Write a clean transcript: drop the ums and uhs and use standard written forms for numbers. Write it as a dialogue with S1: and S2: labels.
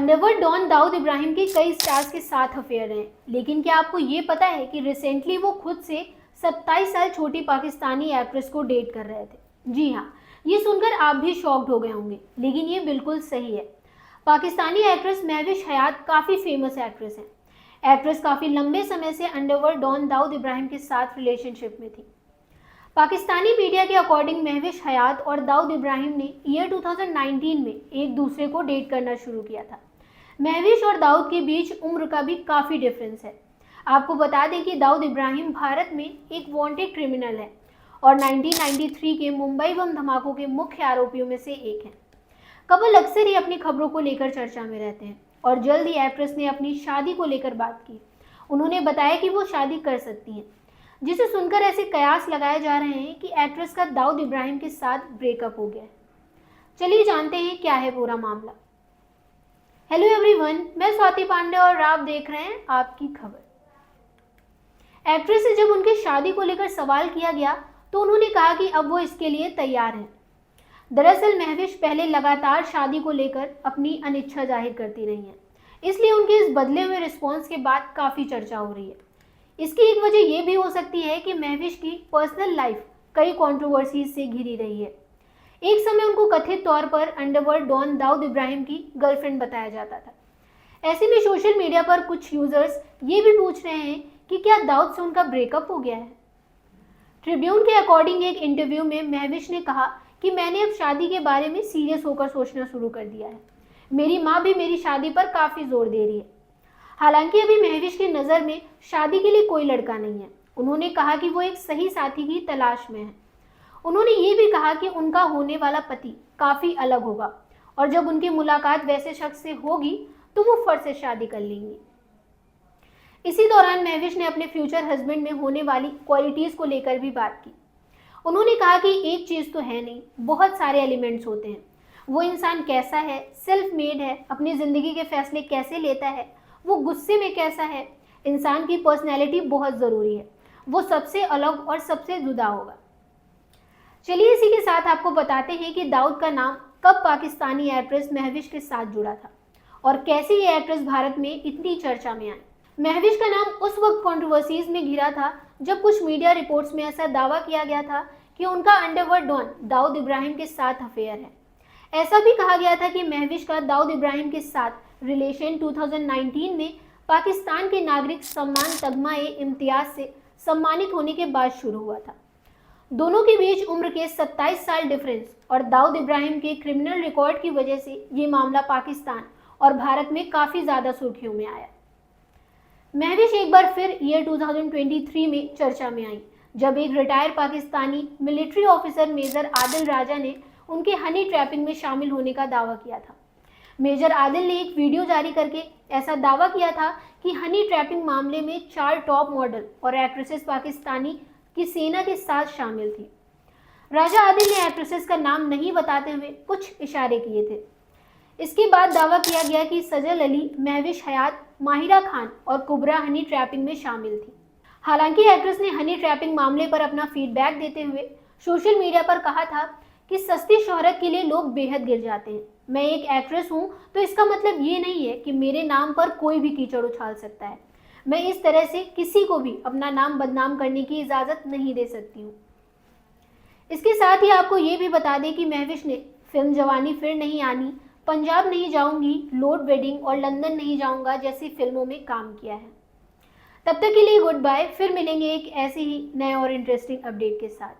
S1: Underworld don Dawood Ibrahim के कई stars के साथ अफेयर हैं, लेकिन क्या आपको ये पता है कि रिसेंटली वो खुद से 27 साल छोटी पाकिस्तानी एक्ट्रेस को डेट कर रहे थे। जी हाँ, ये सुनकर आप भी शॉक्ड हो गए होंगे, लेकिन ये बिल्कुल सही है। पाकिस्तानी एक्ट्रेस महविश हयात काफ़ी फेमस एक्ट्रेस हैं। एक्ट्रेस काफ़ी लंबे समय से अंडरवर्ल्ड डॉन दाऊद इब्राहिम के साथ रिलेशनशिप में थी। पाकिस्तानी मीडिया के अकॉर्डिंग महविश हयात और दाऊद इब्राहिम ने ईयर 2019 में एक दूसरे को डेट करना शुरू किया था। महविश और दाऊद के बीच उम्र का भी काफ़ी डिफरेंस है। आपको बता दें कि दाऊद इब्राहिम भारत में एक वांटेड क्रिमिनल है और 1993 के मुंबई बम धमाकों के मुख्य आरोपियों में से एक हैं। कपल अक्सर ही अपनी खबरों को लेकर चर्चा में रहते हैं और जल्द ही एक्ट्रेस ने अपनी शादी को लेकर बात की। उन्होंने बताया कि वो शादी कर सकती हैं, जिसे सुनकर ऐसे कयास लगाए जा रहे हैं कि एक्ट्रेस का दाऊद इब्राहिम के साथ ब्रेकअप हो गया है। चलिए जानते हैं क्या है पूरा मामला। हेलो एवरीवन, मैं स्वाति पांडे और आप देख रहे हैं आपकी खबर। एक्ट्रेस से जब उनकी शादी को लेकर सवाल किया गया तो उन्होंने कहा कि अब वो इसके लिए तैयार हैं। दरअसल महविश पहले लगातार शादी को लेकर अपनी अनिच्छा जाहिर करती रही हैं, इसलिए उनके इस बदले हुए रिस्पॉन्स के बाद काफ़ी चर्चा हो रही है। इसकी एक वजह यह भी हो सकती है कि महविश की पर्सनल लाइफ कई कंट्रोवर्सीज से घिरी रही है। एक समय उनको कथित तौर पर अंडरवर्ल्ड डॉन दाऊद इब्राहिम की गर्लफ्रेंड बताया जाता था। ऐसे में सोशल मीडिया पर कुछ यूजर्स ये भी पूछ रहे हैं कि क्या दाऊद से उनका ब्रेकअप हो गया है। ट्रिब्यून के अकॉर्डिंग एक इंटरव्यू में महविश ने कहा कि मैंने अब शादी के बारे में सीरियस होकर सोचना शुरू कर दिया है। मेरी माँ भी मेरी शादी पर काफ़ी जोर दे रही है। हालांकि अभी महविश की नज़र में शादी के लिए कोई लड़का नहीं है। उन्होंने कहा कि वो एक सही साथी की तलाश में है। उन्होंने ये भी कहा कि उनका होने वाला पति काफ़ी अलग होगा और जब उनकी मुलाकात वैसे शख्स से होगी तो वो फर्ज से शादी कर लेंगी। इसी दौरान महविश ने अपने फ्यूचर हस्बैंड में होने वाली क्वालिटीज़ को लेकर भी बात की। उन्होंने कहा कि एक चीज़ तो है नहीं, बहुत सारे एलिमेंट्स होते हैं। वो इंसान कैसा है, सेल्फ मेड है, अपनी ज़िंदगी के फैसले कैसे लेता है, वो गुस्से में कैसा है। इंसान की पर्सनैलिटी बहुत ज़रूरी है, वो सबसे अलग और सबसे जुदा होगा। चलिए इसी के साथ आपको बताते हैं कि दाऊद का नाम कब पाकिस्तानी एक्ट्रेस महविश के साथ जुड़ा था और कैसे ये एक्ट्रेस भारत में इतनी चर्चा में आई। महविश का नाम उस वक्त कंट्रोवर्सीज में घिरा था जब कुछ मीडिया रिपोर्ट्स में ऐसा दावा किया गया था कि उनका अंडरवर्ल्ड डॉन दाऊद इब्राहिम के साथ अफेयर है। ऐसा भी कहा गया था कि महविश का दाऊद इब्राहिम के साथ रिलेशन 2019 में पाकिस्तान के नागरिक सम्मान तगमा-ए-इम्तियाज से सम्मानित होने के बाद शुरू हुआ था। दोनों के बीच उम्र के 27 साल डिफरेंस और दाऊद इब्राहिम के क्रिमिनल रिकॉर्ड की वजह से ये मामला पाकिस्तान और भारत में काफ़ी ज़्यादा सुर्खियों में आया। महविश एक बार फिर ईयर 2023 में चर्चा में आई जब एक retired Pakistani military officer major Adil Raja ने उनके हनी ट्रैपिंग में शामिल होने का दावा किया था। मेजर आदिल ने एक वीडियो जारी करके ऐसा दावा किया था कि हनी ट्रैपिंग मामले में 4 टॉप मॉडल और एक्ट्रेसेस पाकिस्तानी की सेना के साथ शामिल थी। राजा आदिल ने एक्ट्रेसेस का नाम नहीं बताते हुए कुछ इशारे किए थे। इसके बाद दावा किया गया कि सजल अली, महविश हयात, माहिरा खान और कुबरा हनी ट्रैपिंग में शामिल थी। हालांकि एक्ट्रेस ने हनी ट्रैपिंग मामले पर अपना फीडबैक देते हुए सोशल मीडिया पर कहा था कि सस्ती शोहरत के लिए लोग बेहद गिर जाते हैं। मैं एक एक्ट्रेस हूँ तो इसका मतलब ये नहीं है कि मेरे नाम पर कोई भी कीचड़ उछाल सकता है। मैं इस तरह से किसी को भी अपना नाम बदनाम करने की इजाज़त नहीं दे सकती हूँ। इसके साथ ही आपको ये भी बता दें कि महविश ने फिल्म जवानी फिर नहीं आनी, पंजाब नहीं जाऊंगी, लोड वेडिंग और लंदन नहीं जाऊंगा जैसी फिल्मों में काम किया है। तब तक के लिए गुड बाय। फिर मिलेंगे एक ऐसे ही नए और इंटरेस्टिंग अपडेट के साथ।